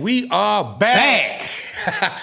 And we are back.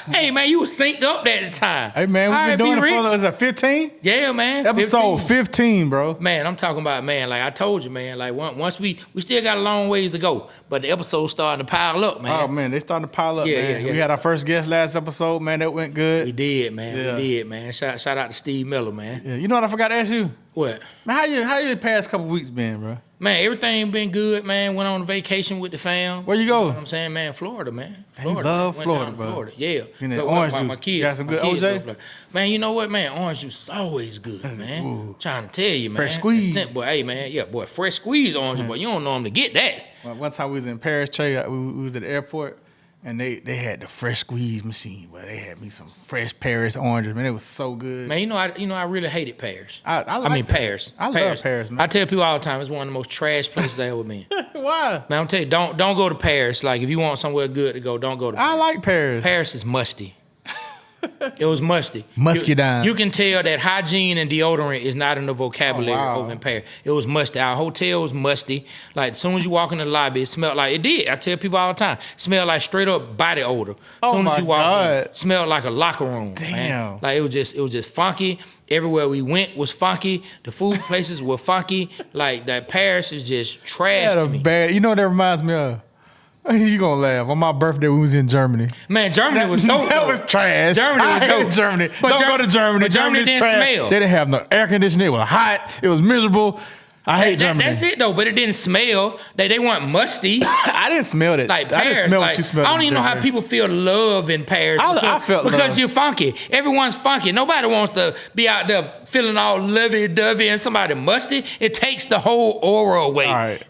Hey, man, you was synced up at the time. Hey, man, we've been doing it for, is that 15? Yeah, man. Episode 15, bro. Man, I'm talking about, man, like I told you, man, like once we still got a long ways to go, but the episode's starting to pile up, man. Oh, man, they starting to pile up, man. Yeah. We had our first guest last episode, man. That went good. We did, man. Yeah. We did, man. Shout out to Steve Miller, man. Yeah. You know what I forgot to ask you? What? Man, how your past couple weeks been, bro? Man, everything been good, man. Went on vacation with the fam. Where you go? You know what I'm saying, man? Florida, man. Florida. You love Florida, bro. Florida. Yeah. And that orange juice. My kids, got some good OJ? Man, you know what, man? Orange juice is always good, man. Ooh. Trying to tell you, man. Fresh squeeze. Boy, hey, man. Yeah, boy. Fresh squeeze orange juice, boy. You don't normally get that. One time we was in Paris, Trey. We was at the airport. And they had the fresh squeeze machine, but they had me some fresh Paris oranges. Man, it was so good. Man, I really hated Paris. I mean Paris. I love Paris, man. I tell people all the time, it's one of the most trash places I ever been. Why? Man, I'm telling you, don't go to Paris. Like, if you want somewhere good to go, don't go to Paris. I like Paris. Paris is musty. It was musty. Muscadine. You can tell that hygiene and deodorant is not in the vocabulary over in Paris. It was musty. Our hotel was musty. Like, as soon as you walk in the lobby, it smelled like, it did. I tell people all the time, smelled like straight up body odor. As soon as you walk in, smelled like a locker room. Damn. Man. Like, it was just funky. Everywhere we went was funky. The food places were funky. Like, that Paris is just trash to me. You know what that reminds me of? You gonna laugh. On my birthday, we was in Germany. Man, Germany was dope. That was trash. Germany was dope. I hate Germany. Don't go to Germany. But Germany didn't smell. They didn't have no air conditioning. It was hot. It was miserable. I hate Germany. That's it though, but it didn't smell. They weren't musty. I didn't smell it. Like I Paris, didn't smell what you smelled. I don't even know how people feel love in Paris. I felt because love. You're funky. Everyone's funky. Nobody wants to be out there feeling all lovey-dovey and somebody musty. It takes the whole aura away. All right,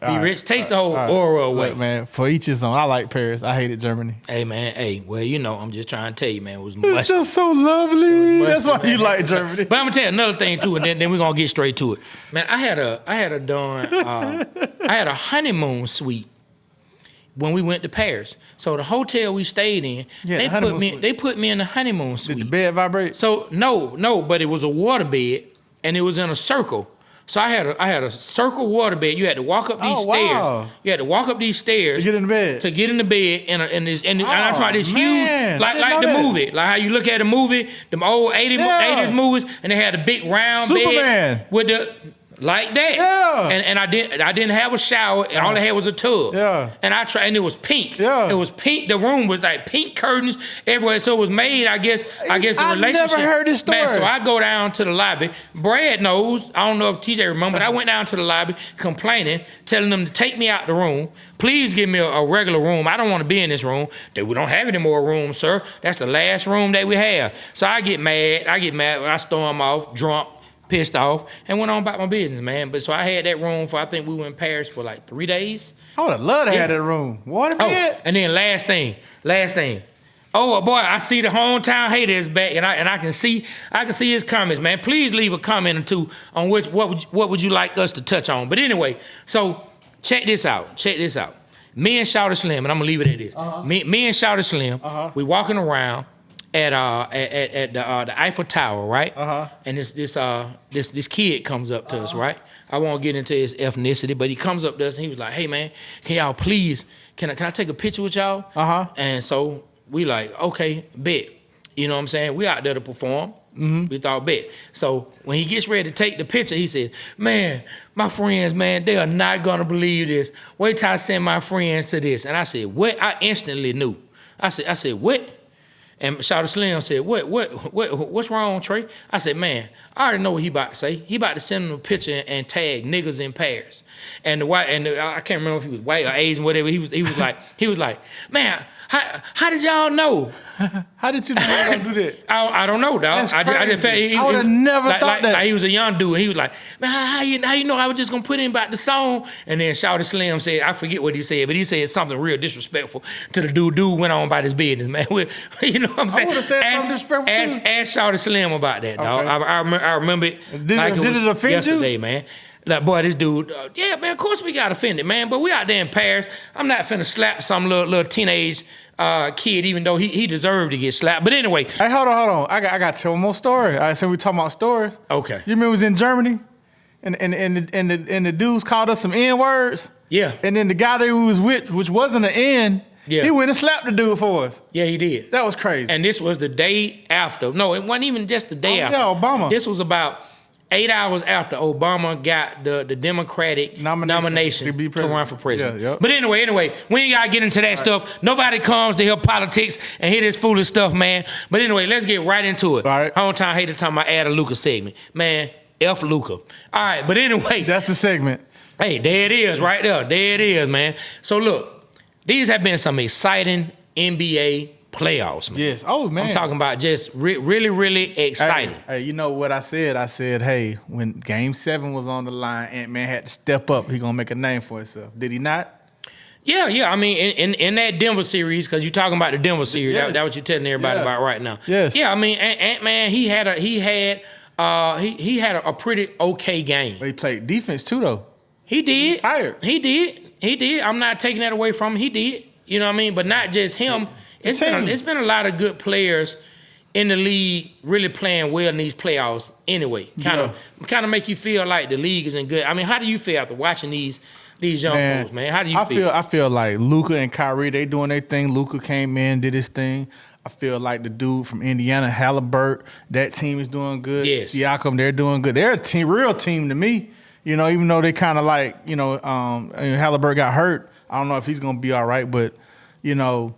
takes the whole aura away. Look, man, for each his own. I like Paris. I hated Germany. Hey, man. Hey, well, you know, I'm just trying to tell you, man. It was musty. It's just so lovely. That's why you like Germany. But I'm gonna tell you another thing too, and then we're gonna get straight to it. Man, I had a honeymoon suite when we went to Paris. So the hotel we stayed in, they put me in the honeymoon suite. Did the bed vibrate? So no, but it was a water bed and it was in a circle. So I had a circle water bed. You had to walk up these stairs. Wow. You had to walk up these stairs to get in the bed. To get in the bed and I'm talking about this huge, like the movie, like how you look at a movie, them old 80s movies, and they had a big round bed with the. Like that, yeah. And I didn't have a shower, and all I had was a tub. Yeah. And I tried, and it was pink. Yeah. It was pink. The room was like pink curtains everywhere. So it was made, I guess the relationship. I never heard this story. Man, so I go down to the lobby. Brad knows. I don't know if TJ remember, but I went down to the lobby complaining, telling them to take me out the room. Please give me a regular room. I don't want to be in this room. We don't have any more rooms, sir. That's the last room that we have. So I get mad. I storm off, drunk. Pissed off, and went on about my business, man. But so I had that room for, I think we were in Paris for like 3 days. I would have loved to have that room. Water bed? And then last thing. Oh boy, I see the hometown hater is back, and I can see his comments, man. Please leave a comment or two on what would you like us to touch on. But anyway, so check this out. Me and Shawty Slim, and I'm gonna leave it at this. Me and Shawty Slim, we walking around at the Eiffel Tower, right? And this kid comes up to us, right? I won't get into his ethnicity, but he comes up to us and he was like, "Hey man, can y'all please, can I take a picture with y'all?" And so we like, okay, bet. You know what I'm saying? We out there to perform. We thought, bet. So when he gets ready to take the picture, he says, "Man, my friends, man, they are not gonna believe this. Wait till I send my friends to this." And I said, "What?" I instantly knew. I said, "What?" And Shawty Slim said, what's wrong, Trey? I said, man, I already know what he about to say. He about to send him a picture and tag niggas in Paris. And I can't remember if he was white or Asian, whatever. He was like, man, how did y'all know? How did you know you were gonna do that? I don't know, dog. I just felt I would have never thought that. Like he was a young dude, and he was like, man, how you know I was just gonna put in about the song? And then Shawty Slim said, I forget what he said, but he said something real disrespectful to the dude. Dude went on about his business, man. You know what I'm saying? I would have said something disrespectful too. Ask Shawty Slim about that, dog. Okay. I remember it. Did it offend yesterday, you? Man. Like, boy, this dude, yeah, man, of course we got offended, man. But we out there in Paris. I'm not finna slap some little teenage kid, even though he deserved to get slapped. But anyway. Hey, hold on. I got to tell one more story. All right, so we talking about stories. Okay. You remember we was in Germany, and the dudes called us some N-words? Yeah. And then the guy that we was with, which wasn't an N, Yeah. He went and slapped the dude for us. Yeah, he did. That was crazy. And this was the day after. No, it wasn't even just the day after. Yeah, Obama. This was about 8 hours after Obama got the Democratic nomination to run for president. Yeah, yep. But anyway, we ain't gotta get into that stuff. Nobody comes to hear politics and hear this foolish stuff, man. But anyway, let's get right into it. All right. Hometown Hater talking about add a Luka segment. Man, F Luka. All right, but anyway. That's the segment. Hey, there it is, right there. There it is, man. So look, these have been some exciting NBA playoffs, man. Yes. Oh, man. I'm talking about just really exciting. Hey, you know what I said? I said, hey, when Game 7 was on the line, Ant-Man had to step up. He gonna make a name for himself. Did he not? Yeah. I mean, in that Denver series, because you're talking about the Denver series, Yes. that's what you're telling everybody about right now. Yes. Yeah, I mean, Ant-Man, he had a pretty okay game. But he played defense too, though. He did. Tired. He did. I'm not taking that away from him. He did. You know what I mean? But not just him. It's been a lot of good players in the league really playing well in these playoffs anyway. Kind of make you feel like the league is in good. I mean, how do you feel after watching these young folks, man? How do you feel? I feel like Luka and Kyrie, they doing their thing. Luka came in, did his thing. I feel like the dude from Indiana, Halliburton, that team is doing good. Yes. Siakam, they're doing good. They're a real team to me. You know, even though they kind of like, Halliburton got hurt. I don't know if he's going to be all right, but, you know,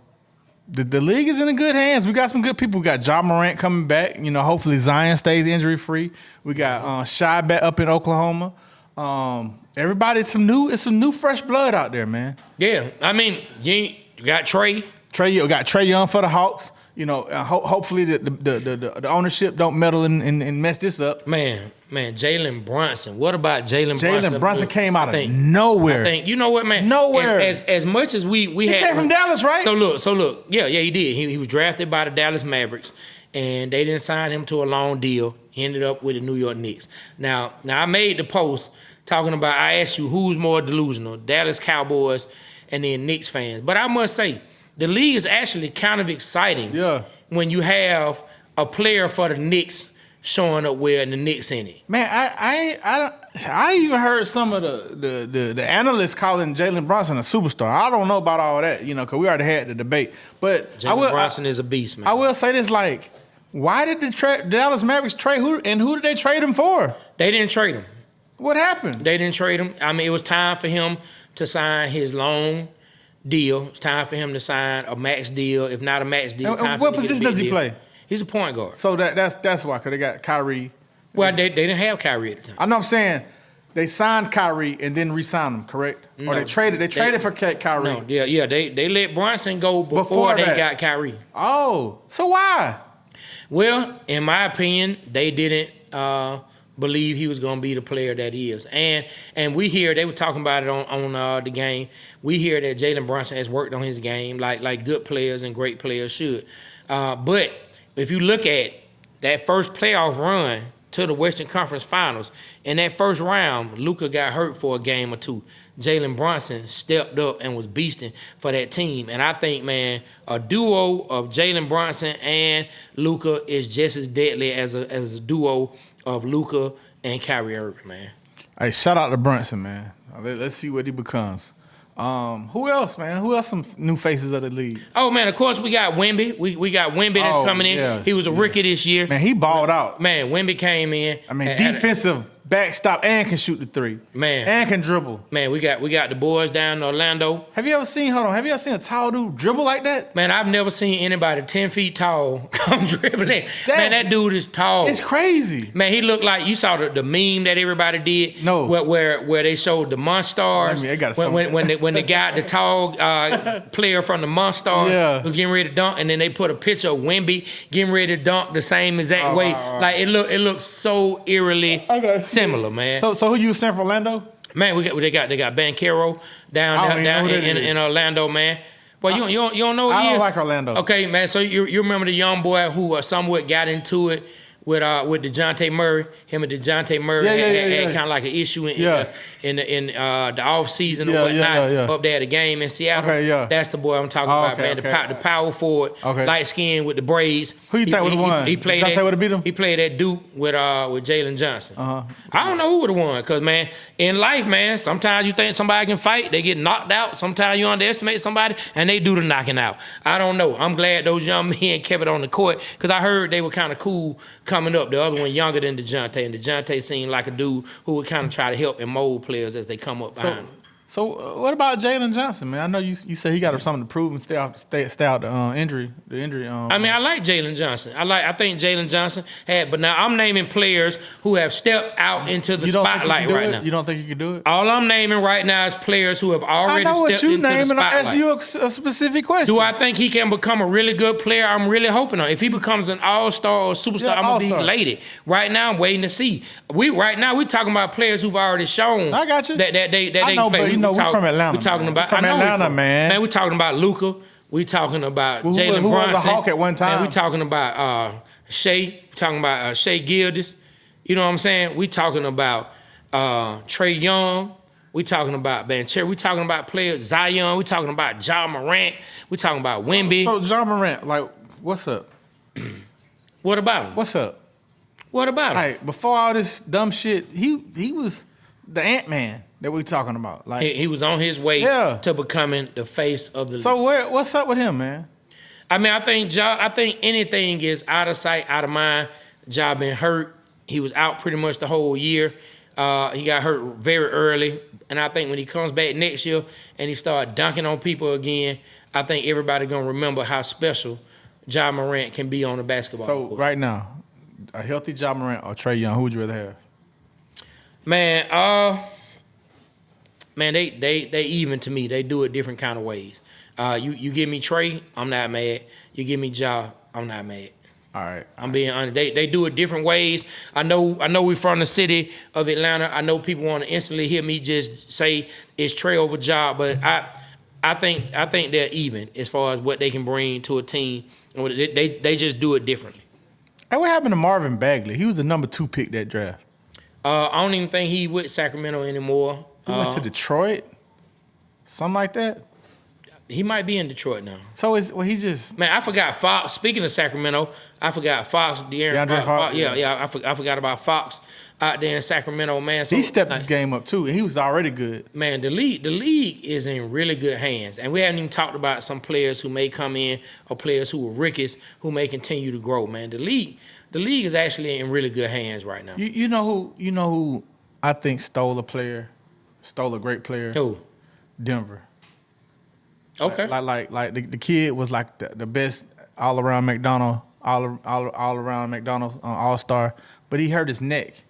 the league is in good hands. We got some good people. We got Ja Morant coming back. You know, hopefully Zion stays injury-free. We got Shy back up in Oklahoma. Everybody, it's some new fresh blood out there, man. Yeah, I mean, you got Trey. You got Trey Young for the Hawks. You know, hopefully the ownership don't meddle and mess this up. Man, Jalen Brunson. What about Jalen Brunson? Jalen Brunson came out of nowhere. I think, you know what, man? Nowhere. As much as we he had. came from Dallas, right? So look. Yeah, he did. He was drafted by the Dallas Mavericks, and they didn't sign him to a long deal. He ended up with the New York Knicks. Now I made the post talking about, I asked you who's more delusional, Dallas Cowboys and then Knicks fans. But I must say, the league is actually kind of exciting when you have a player for the Knicks showing up well and the Knicks in it. Man, I even heard some of the analysts calling Jalen Brunson a superstar. I don't know about all that, you know, because we already had the debate. But Jalen Brunson is a beast, man. I will say this, like, why did the Dallas Mavericks trade who did they trade him for? They didn't trade him. What happened? They didn't trade him. I mean, it was time for him to sign his long deal. It's time for him to sign a max deal. If not a max deal, and what position does he play? He's a point guard. So that's why, because they got Kyrie. Well, they didn't have Kyrie at the time. I know I'm saying they signed Kyrie and then re-signed him, correct? No, or they traded for Kyrie. No, yeah, they let Brunson go before they got Kyrie. Oh, so why? Well, in my opinion, they didn't believe he was going to be the player that he is. And we hear, they were talking about it on the game, we hear that Jalen Brunson has worked on his game like good players and great players should. But if you look at that first playoff run to the Western Conference Finals, in that first round, Luka got hurt for a game or two. Jalen Brunson stepped up and was beasting for that team. And I think, man, a duo of Jalen Brunson and Luka is just as deadly as a duo of Luka and Kyrie Irving, man. Hey, shout out to Brunson, man. Let's see what he becomes. Who else, man? Who else some new faces of the league? Oh, man, of course we got Wemby. We got Wemby that's coming in. Yeah, he was a rookie this year. Man, he balled out. Man, Wemby came in. I mean, defensive backstop and can shoot the three. Man. And can dribble. Man, we got the boys down in Orlando. Have you ever seen a tall dude dribble like that? Man, I've never seen anybody 10 feet tall come dribbling. Man, that dude is tall. It's crazy. Man, he looked like, you saw the meme that everybody did? No. Where they showed the Monstars. I mean, got when the guy, the tall player from the Monstars was getting ready to dunk, and then they put a picture of Wemby getting ready to dunk the same exact way. Like, it looked so eerily similar, man. So who you saying for Orlando? Man, they got Banchero down in Orlando, man. Well, you don't know. I don't like Orlando. Okay, man. So you remember the young boy who somewhat got into it with DeJounte Murray. Him and DeJounte Murray had kind of like an issue in the off season or whatnot up there at the game in Seattle. Okay, yeah. That's the boy I'm talking about, man. The power forward, light skin with the braids. Who you think would have won? He played DeJounte would have beat him? He played at Duke with Jalen Johnson. I don't know who would have won, because, man, in life, man, sometimes you think somebody can fight, they get knocked out. Sometimes you underestimate somebody, and they do the knocking out. I don't know. I'm glad those young men kept it on the court, because I heard they were kind of cool coming up. The other one younger than DeJounte, and DeJounte seemed like a dude who would kind of try to help and mold players as they come up behind him. So what about Jalen Johnson, man? I know you said he got something to prove and stay out the injury. I mean, I like Jalen Johnson. I think Jalen Johnson had, but now I'm naming players who have stepped out into the spotlight right now. You don't think he can do it? All I'm naming right now is players who have already stepped into the spotlight. I know what you name, and I asked you a specific question. Do I think he can become a really good player? I'm really hoping on. If he becomes an all-star or superstar, I'm gonna be elated. Right now, I'm waiting to see. Right now we're talking about players who've already shown. I got you. That they play. We're from Atlanta. We're talking about Atlanta, man. Man, we're talking about Luka. We're talking about Jalen Brunson. Who was a Hawk at one time? Man, we're talking about Shea. We're talking about Shea Gildas. You know what I'm saying? We're talking about Trey Young. We're talking about Banchero. We're talking about players Zion. We're talking about Ja Morant. We're talking about Wemby. So Ja Morant, like, what's up? What about him? What's up? What about him? Like, before all this dumb shit, he was the Ant-Man that we talking about. Like, he was on his way to becoming the face of the league. So what's up with him, man? I mean, I think anything is out of sight, out of mind. Ja been hurt. He was out pretty much the whole year. He got hurt very early. And I think when he comes back next year and he start dunking on people again, I think everybody going to remember how special Ja Morant can be on the basketball court. So right now, a healthy Ja Morant or Trey Young, who would you rather have? Man, they even to me. They do it different kind of ways. You give me Trey, I'm not mad. You give me Ja, I'm not mad. All right. I'm being honest. They do it different ways. I know we're from the city of Atlanta. I know people want to instantly hear me just say it's Trey over Ja, but I think they're even as far as what they can bring to a team. They just do it differently. Hey, what happened to Marvin Bagley? He was the number 2 pick that draft. I don't even think he with Sacramento anymore. He went to Detroit? Something like that? He might be in Detroit now. So he just... Man, I forgot Fox. Speaking of Sacramento, I forgot Fox. DeAndre Fox. Yeah. I forgot about Fox out there in Sacramento, man. So, he stepped his game up too, and he was already good. Man, the league is in really good hands, and we haven't even talked about some players who may come in or players who are rookies who may continue to grow. Man, the league is actually in really good hands right now. You know who I think stole a great player? Who? Denver. Okay. Like the kid was like the best all around McDonald all-star, but he hurt his neck.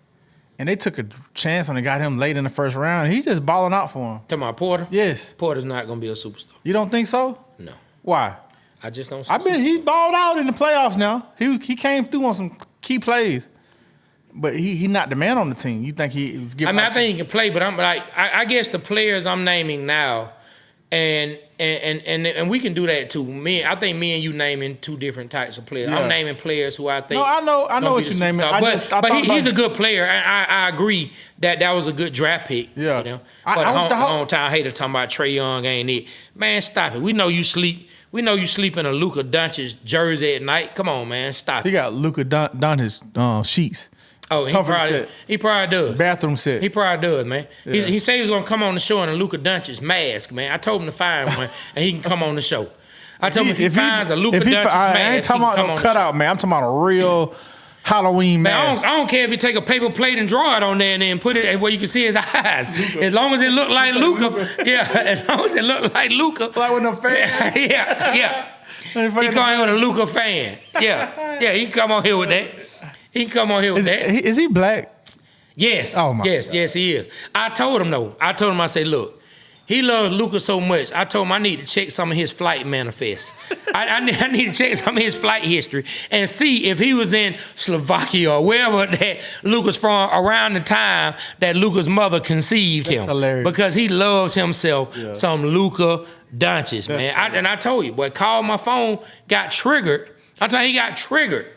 And they took a chance on and got him late in the first round. And he's just balling out for him. Talking about Porter? Yes. Porter's not going to be a superstar. You don't think so? No. Why? I just don't see he's balled out in the playoffs now. He came through on some key plays. But he not the man on the team. You think he was giving I think he can play, but I'm like, I guess the players I'm naming now, and we can do that too. I think me and you naming two different types of players. Yeah. I'm naming players who I think. No, I know what you're naming. But he's a good player. I agree that was a good draft pick. Yeah. You know? But hometown hater talking about Trey Young ain't it. Man, stop it. We know you sleep in a Luka Doncic jersey at night. Come on, man, stop it. He got Luka Doncic sheets. Oh, he probably does. Bathroom set. He probably does, man. Yeah. He said he was going to come on the show in a Luka Doncic mask, man. I told him to find one, and he can come on the show. I told him if he finds a Luka Doncic mask, I ain't talking about no cutout, man. I'm talking about a real Halloween mask. I don't care if you take a paper plate and draw it on there and then put it where you can see his eyes. As long as it look like Luka. Yeah, as long as it look like Luka. Like with no fan? Yeah. He come here with a Luka fan. Yeah, he can come on here with that. He can come on here with that. Is he black? Yes. Oh my God. Yes, he is. I told him, I said, look, he loves Luka so much. I told him I need to check some of his flight manifests. I need to check some of his flight history and see if he was in Slovakia or wherever that Luka's from around the time that Luka's mother conceived him. Hilarious. Because he loves himself some Luka Doncic, man. I told you, boy, called my phone, got triggered. I told you he got triggered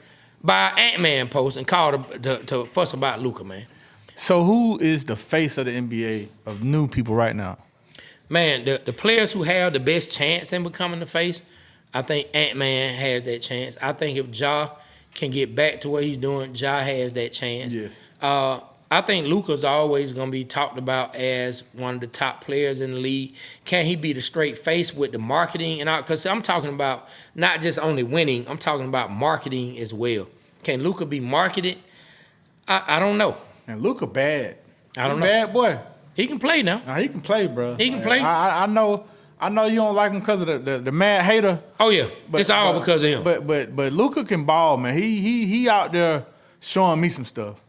by Ant-Man post and called to fuss about Luka, man. So who is the face of the NBA of new people right now? Man, the players who have the best chance in becoming the face, I think Ant-Man has that chance. I think if Ja can get back to what he's doing, Ja has that chance. Yes. I think Luka's always going to be talked about as one of the top players in the league. Can he be the straight face with the marketing and all? Because I'm talking about not just only winning, I'm talking about marketing as well. Can Luka be marketed? I don't know. And Luka bad. I don't know. Bad boy. He can play now. Nah, he can play, bro. He can play. I know you don't like him because of the mad hater. Oh yeah, it's all because of him. But Luka can ball, man. He out there showing me some stuff.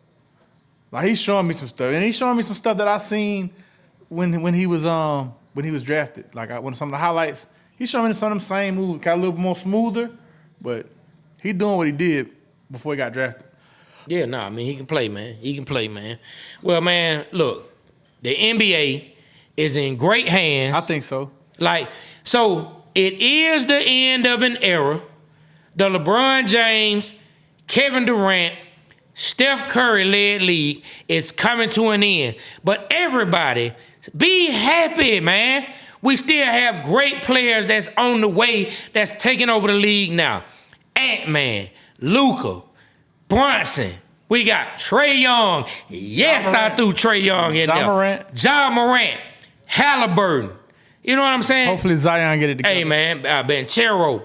Like he's showing me some stuff, and he's showing me some stuff that I seen when he was drafted. Like when some of the highlights, he's showing me some of them same moves, got a little more smoother, but he doing what he did before he got drafted. Yeah, I mean he can play, man. He can play, man. Well, man, look, the NBA is in great hands. I think so. So it is the end of an era. The LeBron James, Kevin Durant, Steph Curry-led league is coming to an end. But everybody, be happy, man. We still have great players that's on the way that's taking over the league now. Ant-Man, Luka, Brunson. We got Trae Young. Yes, I threw Trae Young in there. Ja Morant, Halliburton. You know what I'm saying? Hopefully Zion get it together. Hey, man, Banchero,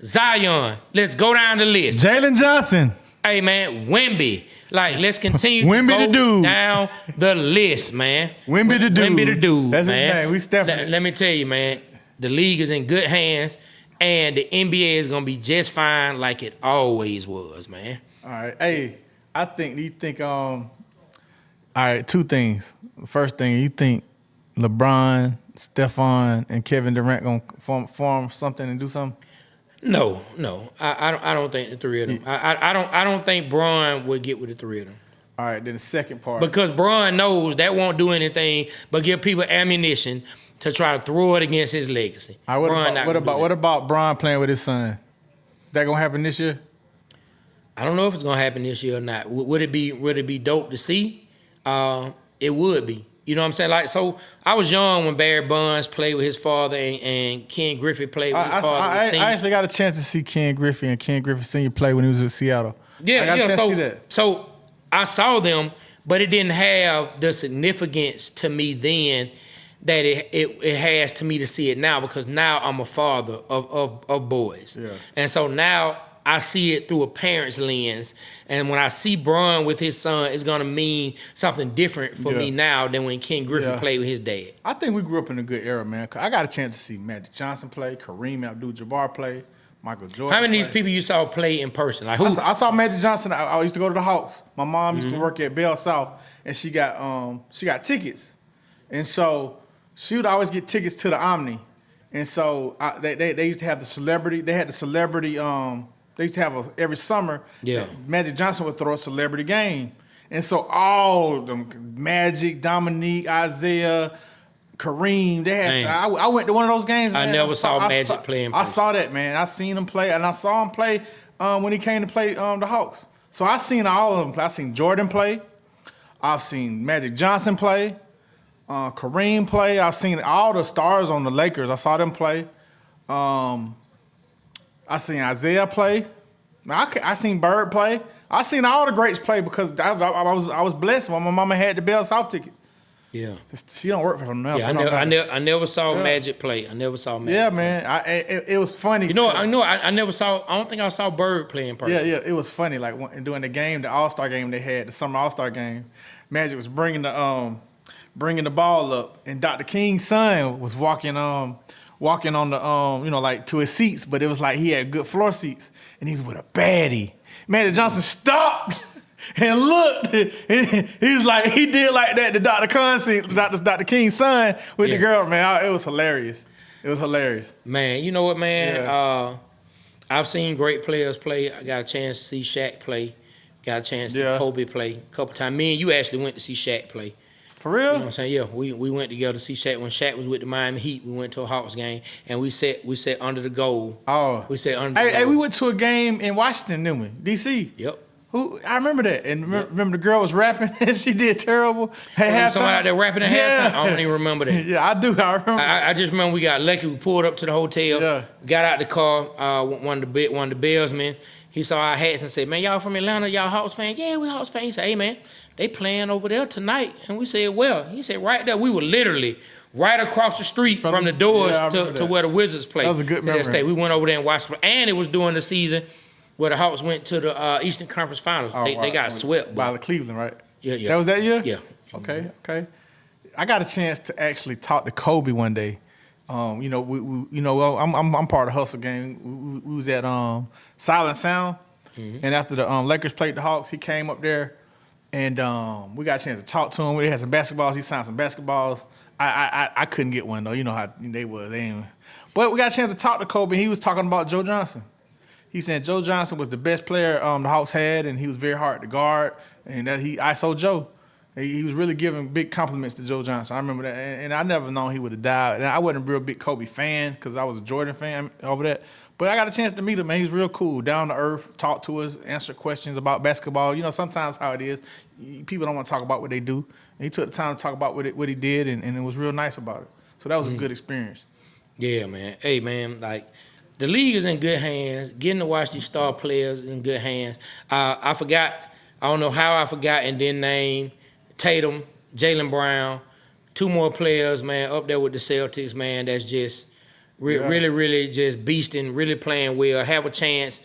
Zion. Let's go down the list. Jalen Johnson. Hey, man, Wemby. Let's continue Wemby to go down the list, man. Wemby the dude. Wemby the dude, That's man. his name. We stepping. Let me tell you, man, the league is in good hands, and the NBA is going to be just fine like it always was, man. All right. Hey, all right, two things. The first thing, you think LeBron, Stephon, and Kevin Durant going to form something and do something? No. I don't think the three of them. I don't think Bron would get with the three of them. All right, then the second part. Because Bron knows that won't do anything but give people ammunition to try to throw it against his legacy. All right, what about Bron playing with his son? That gonna happen this year? I don't know if it's gonna happen this year or not. Would it be dope to see? It would be. You know what I'm saying? So I was young when Barry Bonds played with his father and Ken Griffey played with his father. I actually got a chance to see Ken Griffey and Ken Griffey Sr. play when he was with Seattle. Yeah, I got a chance to see that. So I saw them, but it didn't have the significance to me then that it has to me to see it now, because now I'm a father of boys. Yeah. And so now I see it through a parent's lens. And when I see Bron with his son, it's going to mean something different for me now than when Ken Griffey played with his dad. I think we grew up in a good era, man. I got a chance to see Magic Johnson play, Kareem Abdul-Jabbar play, Michael Jordan. How many of these people you saw play in person? Like who? I saw Magic Johnson. I used to go to the Hawks. My mom used to work at Bell South, and she got tickets. And so she would always get tickets to the Omni. And so they used to have the celebrity. They had the celebrity. They used to have every summer. Yeah. Magic Johnson would throw a celebrity game, and so all of them, Magic, Dominique, Isaiah, Kareem. They had. I went to one of those games. Man. I never saw Magic play in person. I saw that, man. I seen him play, and I saw him play when he came to play the Hawks. So I seen all of them play. I seen Jordan play. I've seen Magic Johnson play. Kareem play. I've seen all the stars on the Lakers. I saw them play. I seen Isaiah play. I seen Bird play. I seen all the greats play because I was blessed when my mama had the Bell South tickets. Yeah, she don't work for them now. Yeah, I never saw Magic play. I never saw Magic. Yeah, man. It was funny. You know, I never saw. I don't think I saw Bird play in person. Yeah. It was funny. Like during the game, the All-Star game they had, the Summer All-Star game, Magic was bringing the ball up, and Dr. King's son was walking on the like to his seats, but it was like he had good floor seats, and he was with a baddie. Magic Johnson stopped and looked, and he was like, he did like that to Dr. King's son with the girl, man. It was hilarious. It was hilarious. Man, you know what, man? Yeah. I've seen great players play. I got a chance to see Shaq play. Got a chance to see Kobe play a couple times. Me and you actually went to see Shaq play. For real? You know what I'm saying? Yeah, we went together to see Shaq. When Shaq was with the Miami Heat, we went to a Hawks game, and we sat under the goal. Oh. We sat under the goal. Hey, we went to a game in Washington, didn't we? D.C. Yep. I remember that. And remember the girl was rapping and she did terrible. Someone out there rapping at halftime? I don't even remember that. Yeah, I do. I remember. I just remember we got lucky. We pulled up to the hotel, got out the car. One of the bellsmen, he saw our hats and said, "Man, y'all from Atlanta? Y'all Hawks fans?" "Yeah, we Hawks fans." He said, "Hey, man, they playing over there tonight." And we said, "Well," he said, "Right there." We were literally right across the street from the doors to where the Wizards play. That was a good memory. We went over there and watched, and it was during the season where the Hawks went to the Eastern Conference Finals. They got swept by the Cleveland, right? Yeah. That was that year? Yeah. Okay. I got a chance to actually talk to Kobe one day. I'm part of the Hustle gang. We was at Silent Sound, and after the Lakers played the Hawks, he came up there, and we got a chance to talk to him. We had some basketballs. He signed some basketballs. I couldn't get one though. You know how they was. But we got a chance to talk to Kobe. And he was talking about Joe Johnson. He said Joe Johnson was the best player the Hawks had, and he was very hard to guard, and that he ISO Joe. He was really giving big compliments to Joe Johnson. I remember that, and I never known he would have died. And I wasn't a real big Kobe fan because I was a Jordan fan over that. But I got a chance to meet him, man. He was real cool, down to earth, talked to us, answered questions about basketball. You know, sometimes how it is, people don't want to talk about what they do. And he took the time to talk about what he did, and it was real nice about it. So that was a good experience. Yeah, man. Hey, man, like, the league is in good hands. Getting to watch these star players is in good hands. I don't know how I forgot and didn't name Tatum, Jaylen Brown, two more players, man, up there with the Celtics, man, that's just really just beasting, really playing well, have a chance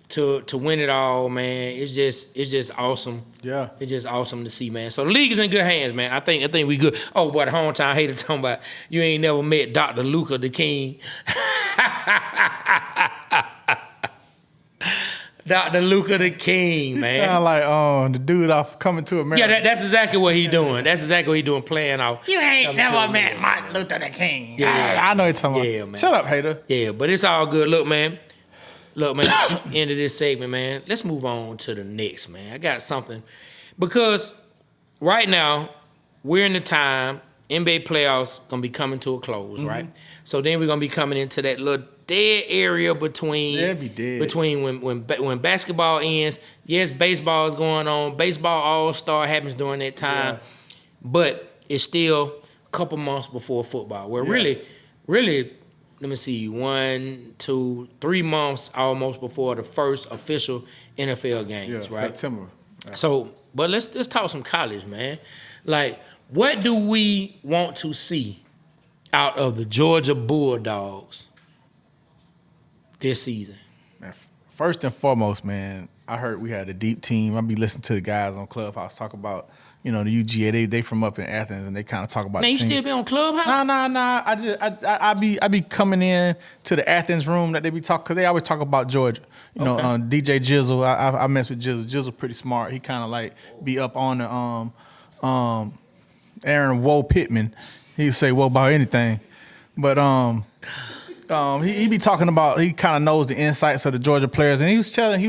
to win it all, man. It's just awesome. Yeah. It's just awesome to see, man. So the league is in good hands, man. I think we good. Oh, boy, the hometown hater talking about you ain't never met Dr. Luka the King. Dr. Luka the King, man. Sound like the dude off Coming to America. Yeah, that's exactly what he's doing. That's exactly what he's doing, playing off. You ain't never met Martin Luther the King. Yeah. I know you're talking about. Yeah, man. Shut up, hater. Yeah, but it's all good. Look, man, end of this segment, man. Let's move on to the next, man. I got something. Because right now, we're in the time, NBA playoffs going to be coming to a close, right? So then we're going to be coming into that little dead area between when basketball ends. Yes, baseball is going on. Baseball All-Star happens during that time. Yeah. But it's still a couple months before football. Where really, let me see, 1, 2, 3 months almost before the first official NFL games, right? September. Yeah. So, but let's talk some college, man. Like, what do we want to see out of the Georgia Bulldogs this season? Man, first and foremost, man, I heard we had a deep team. I be listening to the guys on Clubhouse talk about, the UGA. They from up in Athens, and they kind of talk about. Man, you still be on Clubhouse? Nah. I be coming in to the Athens room that they be talking, because they always talk about Georgia. DJ Jizzle. I mess with Jizzle. Jizzle pretty smart. He kind of like be up on the Aaron Woe Pittman. He'd say whoa about anything, but he be talking about, he kind of knows the insights of the Georgia players, and he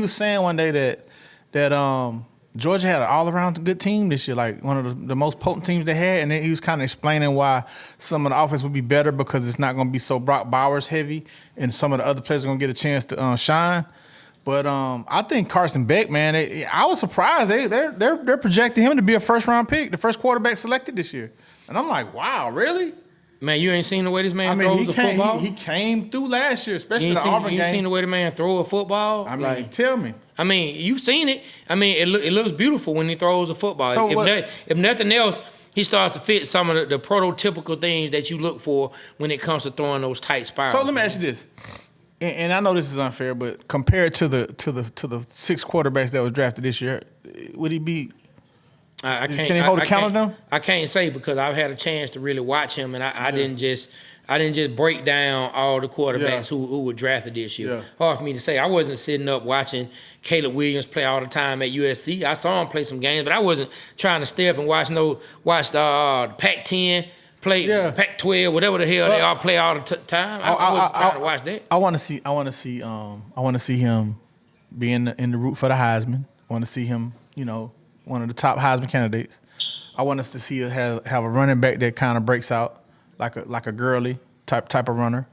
was saying one day that Georgia had an all-around good team this year, like one of the most potent teams they had, and then he was kind of explaining why some of the offense would be better because it's not going to be so Brock Bowers heavy, and some of the other players are going to get a chance to shine. But I think Carson Beck, man, I was surprised they're projecting him to be a first-round pick, the first quarterback selected this year, and I'm like, wow, really? Man, you ain't seen the way this man throws the football? He came through last year, especially the Auburn game. You seen the way the man throw a football? I mean, tell me. I mean, you've seen it. I mean, it looks beautiful when he throws a football. So if nothing else, he starts to fit some of the prototypical things that you look for when it comes to throwing those tight spirals. So let me ask you this, and I know this is unfair, but compared to the 6 quarterbacks that was drafted this year, would he be? Can he hold a count of them? I can't say, because I've had a chance to really watch him, and I didn't just break down all the quarterbacks who were drafted this year. Yeah. Hard for me to say. I wasn't sitting up watching Caleb Williams play all the time at USC. I saw him play some games, but I wasn't trying to stay up and watch the Pac-10 play, Pac-12, whatever the hell they all play all the time. I wasn't trying to watch that. I want to see him be in the root for the Heisman. I want to see him, one of the top Heisman candidates. I want us to see us have a running back that kind of breaks out like a girly type of runner.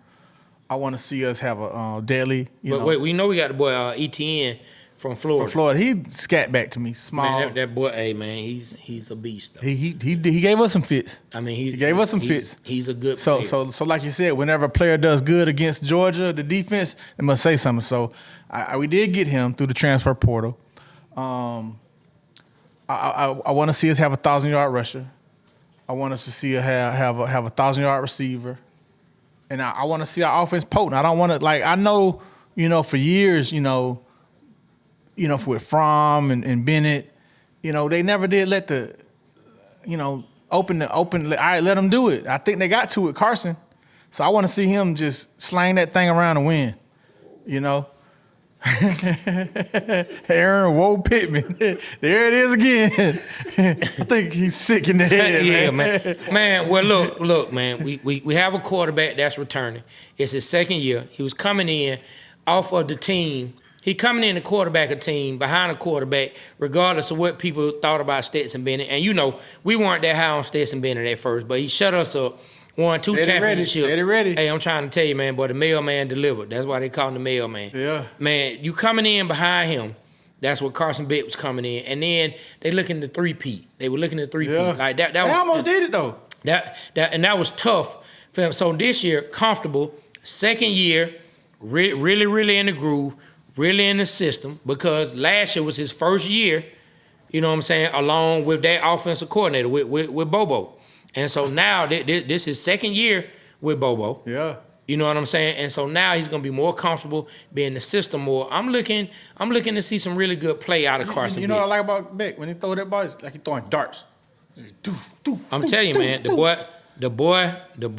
I want to see us have a deadly. Wait, we know we got the boy ETN from Florida. From Florida, he scat back to me, small. Man, that boy, hey man, he's a beast. Though. He gave us some fits. I mean, he gave us some fits. He's a good player. So like you said, whenever a player does good against Georgia, the defense, they must say something. So we did get him through the transfer portal. I want to see us have a 1,000-yard rusher. I want us to see us have a 1,000-yard receiver. And I want to see our offense potent. I don't want to, I know, for years, with Fromm and Bennett, they never did let the, open. All right, let them do it. I think they got to with Carson. So I want to see him just slang that thing around and win, Aaron Woe Pittman. There it is again. I think he's sick in the head. Yeah, man. Man, well, look, man. We have a quarterback that's returning. It's his second year. He was coming in off of the team. He coming in to quarterback a team behind a quarterback, regardless of what people thought about Stetson Bennett. And we weren't that high on Stetson Bennett at first, but he shut us up. Won 2 championships. Ready. Hey, I'm trying to tell you, man, boy, the mailman delivered. That's why they call him the mailman. Yeah. Man, you coming in behind him, that's what Carson Beck was coming in. And then they looking to three-peat. They were looking to three-peat. Yeah. Like that they was, almost did it, though. That was tough for him. So this year, comfortable. Second year, really in the groove, really in the system, because last year was his first year, you know what I'm saying, along with that offensive coordinator, with Bobo. And so now this is his second year with Bobo. Yeah. You know what I'm saying? And so now he's gonna be more comfortable being in the system more. I'm looking to see some really good play out of Carson. You know what I like about Beck? When he throw that ball, it's like he's throwing darts. I'm telling you, man, the boy can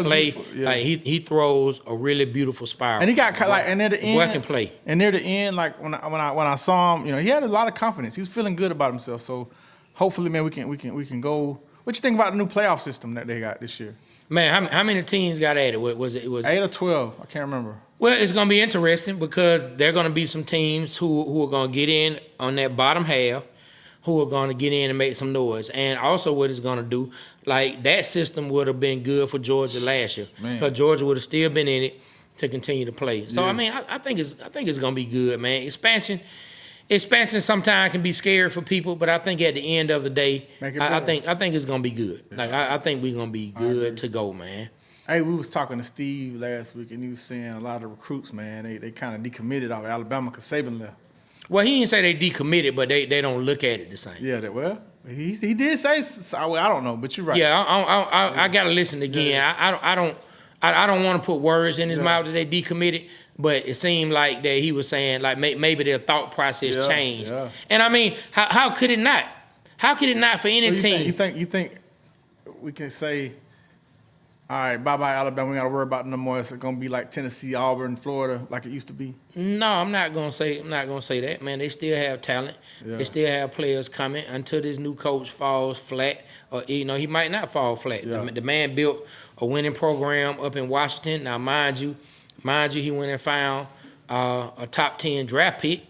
play. Yeah. Like he throws a really beautiful spiral. And he got and near the end, boy can play. And near the end, like when I saw him, he had a lot of confidence. He was feeling good about himself. So hopefully, man, we can go. What you think about the new playoff system that they got this year? Man, how many teams got added? Was it 8 or 12? I can't remember. Well, it's going to be interesting because there are going to be some teams who are going to get in on that bottom half, who are going to get in and make some noise. And also what it's going to do, like that system would have been good for Georgia last year because Georgia would have still been in it to continue to play. So, yeah. I mean, I think it's going to be good, man. Expansion sometimes can be scary for people, but I think at the end of the day, I think it's gonna be good. Yeah. Like I think we're gonna be good to go, man. Hey, we was talking to Steve last week, and he was saying a lot of recruits, man, they kind of decommitted out of Alabama because Saban left. Well, he didn't say they decommitted, but they don't look at it the same. Yeah, he did say. I don't know, but you're right. Yeah, I gotta listen again. Yeah. I don't want to put words in his mouth that they decommitted, but it seemed like that he was saying like maybe their thought process changed. Yeah. And I mean, how could it not? How could it not for any team? You think we can say, all right, bye-bye Alabama, we got to worry about no more. It's going to be like Tennessee, Auburn, Florida, like it used to be? No, I'm not going to say that, man. They still have talent. Yeah. They still have players coming until this new coach falls flat. Or, he might not fall flat. Yeah. The man built a winning program up in Washington. Now, mind you, he went and found a top 10 draft pick.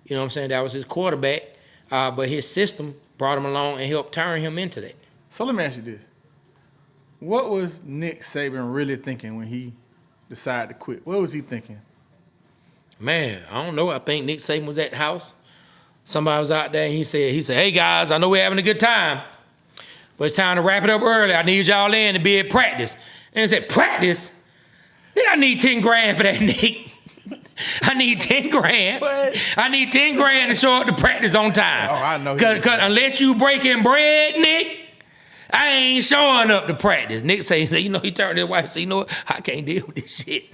You know what I'm saying? That was his quarterback. But his system brought him along and helped turn him into that. So let me ask you this. What was Nick Saban really thinking when he decided to quit? What was he thinking? Man, I don't know. I think Nick Saban was at the house. Somebody was out there and he said, hey guys, I know we're having a good time, but it's time to wrap it up early. I need y'all in to be at practice. And he said, practice? Then I need 10 grand for that, Nick. I need 10 grand. What? I need 10 grand to show up to practice on time. Oh, I know. Because unless you breaking bread, Nick, I ain't showing up to practice. Nick said, he turned to his wife and said, you know what? I can't deal with this shit.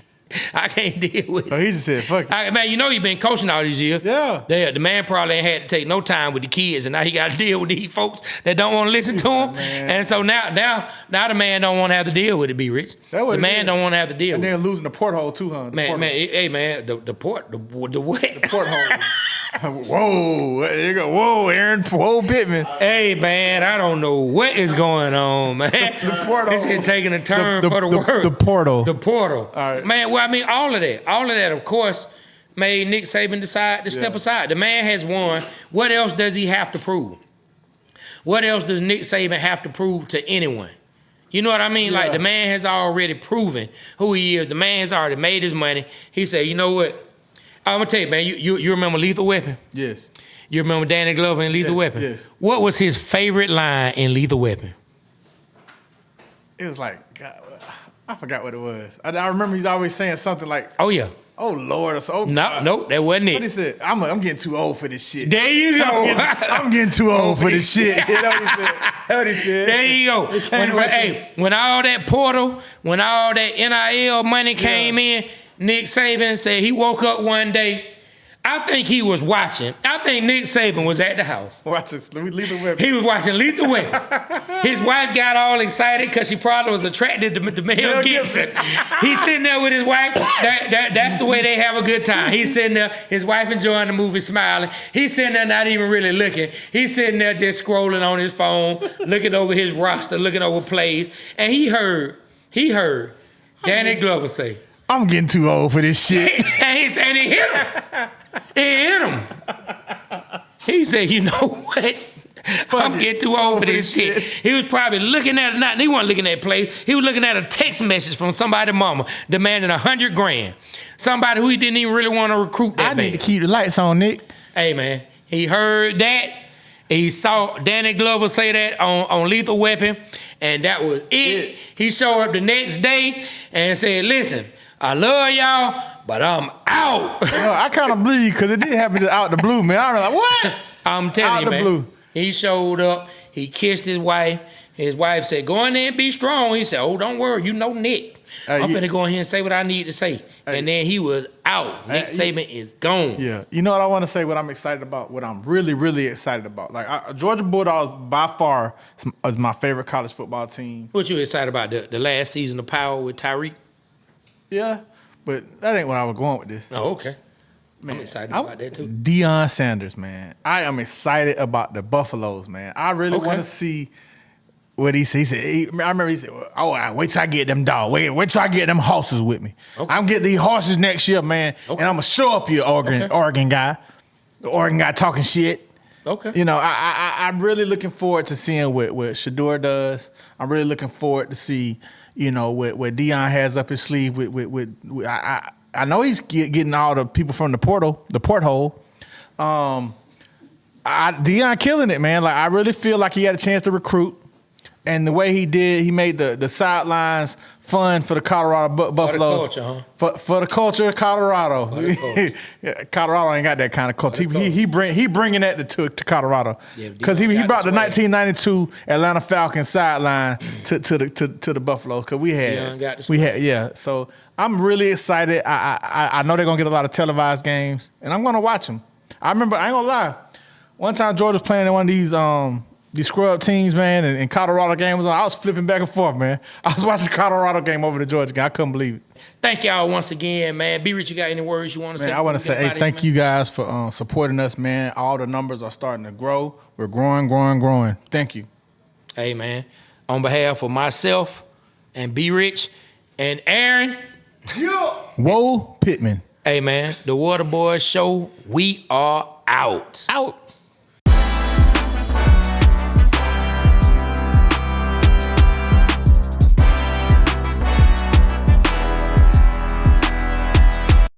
I can't deal with it. So he just said, fuck it. Man, he been coaching all these years. Yeah. The man probably ain't had to take no time with the kids, and now he got to deal with these folks that don't want to listen to him. Man. And so now the man don't want to have to deal with it, B. Rich. The man don't want to have to deal with it. And they're losing the porthole too, huh? The what? The porthole. Whoa, there you go. Whoa, Aaron. Whoa, Pittman. Hey, man, I don't know what is going on, man. The portal. This is taking a turn for the worse. The portal. The portal. All right. Man, well, I mean, all of that, of course, made Nick Saban decide to step aside. The man has won. What else does he have to prove? What else does Nick Saban have to prove to anyone? You know what I mean? Yeah. Like, the man has already proven who he is. The man has already made his money. He said, you know what? I'm going to tell you, man, you remember Lethal Weapon? Yes. You remember Danny Glover in Lethal Weapon? Yes. What was his favorite line in Lethal Weapon? It was like, God, I forgot what it was. I remember he's always saying something like, Oh, yeah. "Oh Lord," or so. Nope, that wasn't What he it. said? I'm getting too old for this shit. There you go. I'm getting too old for this shit. You know what he said? That's what he said. There you go. When all that portal, when all that NIL money came in, Nick Saban said he woke up one day. I think he was watching. I think Nick Saban was at the house. Watch this. Lethal Weapon. He was watching Lethal Weapon. His wife got all excited because she probably was attracted to Mel Gibson. He's sitting there with his wife. That's the way they have a good time. He's sitting there, his wife enjoying the movie, smiling. He's sitting there not even really looking. He's sitting there just scrolling on his phone, looking over his roster, looking over plays. And he heard Danny Glover say, I'm getting too old for this shit. and he hit him. It hit him. He said, you know what? I'm getting too old for this shit. He was probably looking at he wasn't looking at plays. He was looking at a text message from somebody's mama demanding $100,000. Somebody who he didn't even really want to recruit that I man. need to keep the lights on, Nick. Hey, man, he heard that. He saw Danny Glover say that on Lethal Weapon, and that was it. He showed up the next day and said, listen, I love y'all, but I'm out. No, I kind of believe because it did happen out the blue, man. I was like, what? I'm telling Out you, the man. blue. He showed up. He kissed his wife. His wife said, go in there and be strong. He said, oh, don't worry. You know Nick. Hey, I'm finna go in here and say what I need to say. And then he was out. Nick Saban is gone. Yeah. You know what I want to say, what I'm excited about, what I'm really, really excited about. Like, Georgia Bulldogs, by far, is my favorite college football team. What you excited about? The last season of Power with Tyreek? Yeah. But that ain't what I was going with this. Oh, okay. Man, I'm excited about that, too. Dion Sanders, man. I am excited about the Buffaloes, man. I really want to see what he said. I remember he said, oh, wait till I get them dogs. Wait till I get them horses with me. Okay. I'm getting these horses next year, man. Okay. And I'm going to show up you, Oregon guy. The Oregon guy talking shit. Okay. You know, I'm really looking forward to seeing what Shador does. I'm really looking forward to see, you know, what Dion has up his sleeve. I know he's getting all the people from the porthole. Dion killing it, man. Like, I really feel like he had a chance to recruit. And the way he did, he made the sidelines fun for the Colorado Buffalo. For the culture, For the culture of Colorado. For the culture. Yeah, Colorado ain't got that kind of culture. He bringing that to Colorado. Because he brought the 1992 Atlanta Falcons sideline to the Buffalo. Because we had. So I'm really excited. I know they're gonna get a lot of televised games, and I'm gonna watch them. I remember, I ain't gonna lie. One time Georgia was playing in one of these scrub teams, man, and Colorado game was on. I was flipping back and forth, man. I was watching the Colorado game over the Georgia game. I couldn't believe it. Thank y'all once again, man. B. Rich, you got any words you want to say? Man, I want to say, hey, thank you guys for supporting us, man. All the numbers are starting to grow. We're growing. Thank you. Hey, man. On behalf of myself and B. Rich and Aaron. Whoa, Pittman. Hey, man. The Waterboyz Show. We are out. Out.